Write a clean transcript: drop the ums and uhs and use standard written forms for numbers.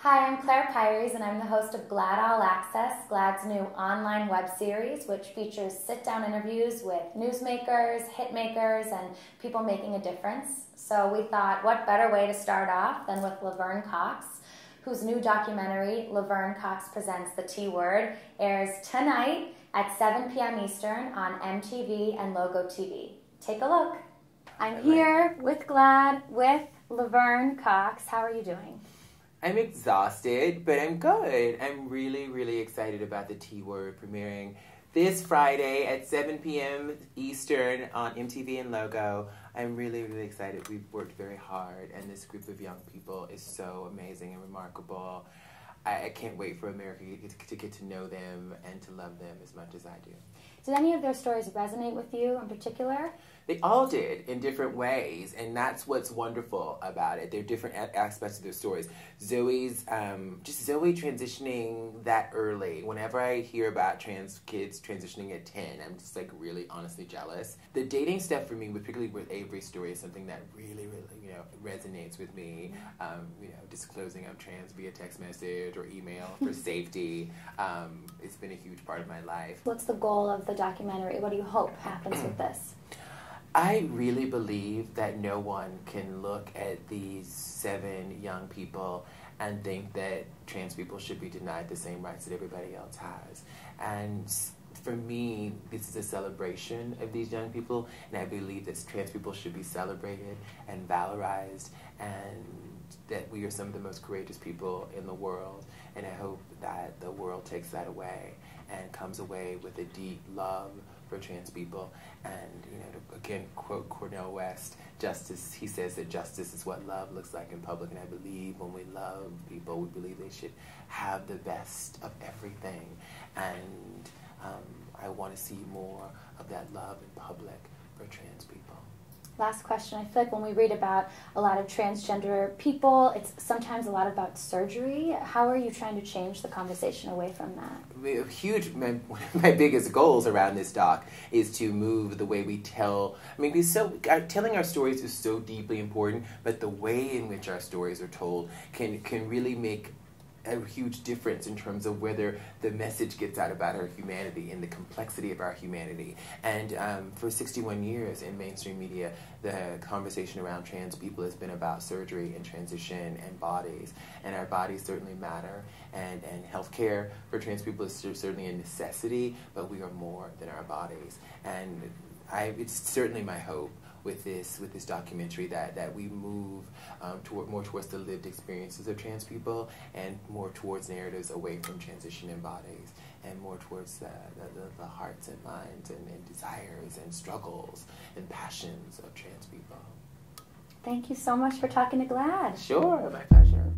Hi, I'm Claire Pires, and I'm the host of GLAAD All Access, GLAAD's new online web series, which features sit-down interviews with newsmakers, hitmakers, and people making a difference. So we thought, what better way to start off than with Laverne Cox, whose new documentary, Laverne Cox Presents the T-Word, airs tonight at 7 p.m. Eastern on MTV and Logo TV. Take a look. I'm here with GLAAD, with Laverne Cox. How are you doing? I'm exhausted, but I'm good. I'm really, really excited about the T-Word premiering this Friday at 7 p.m. Eastern on MTV and Logo. I'm really, really excited. We've worked very hard, and this group of young people is so amazing and remarkable. I can't wait for America to get to know them and to love them as much as I do. Did any of their stories resonate with you in particular? They all did in different ways, and that's what's wonderful about it. There are different aspects of their stories. Zoe transitioning that early. Whenever I hear about trans kids transitioning at 10, I'm just like really honestly jealous. The dating stuff for me, particularly with Avery's story, is something that really, really, resonates with me. Disclosing I'm trans via text message or email for safety. It's been a huge part of my life. What's the goal of the documentary? What do you hope happens with this? I really believe that no one can look at these 7 young people and think that trans people should be denied the same rights that everybody else has. And for me, this is a celebration of these young people, and I believe that trans people should be celebrated and valorized, and that we are some of the most courageous people in the world. And I hope that the world takes that away and comes away with a deep love for trans people. And, to again quote Cornel West, justice, he says that justice is what love looks like in public. And I believe when we love people, we believe they should have the best of everything. And I want to see more of that love in public for trans people. Last question. I feel like when we read about a lot of transgender people, it's sometimes a lot about surgery. How are you trying to change the conversation away from that? One of my biggest goals around this doc is to move the way we tell. Telling our stories is so deeply important, but the way in which our stories are told can really make a huge difference in terms of whether the message gets out about our humanity and the complexity of our humanity. And for 61 years in mainstream media, the conversation around trans people has been about surgery and transition and bodies. And our bodies certainly matter. And healthcare for trans people is certainly a necessity, but we are more than our bodies. And it's certainly my hope with this documentary that we move more towards the lived experiences of trans people and more towards narratives away from transition and bodies and more towards the hearts and minds and desires and struggles and passions of trans people. Thank you so much for talking to GLAAD. Sure, my pleasure.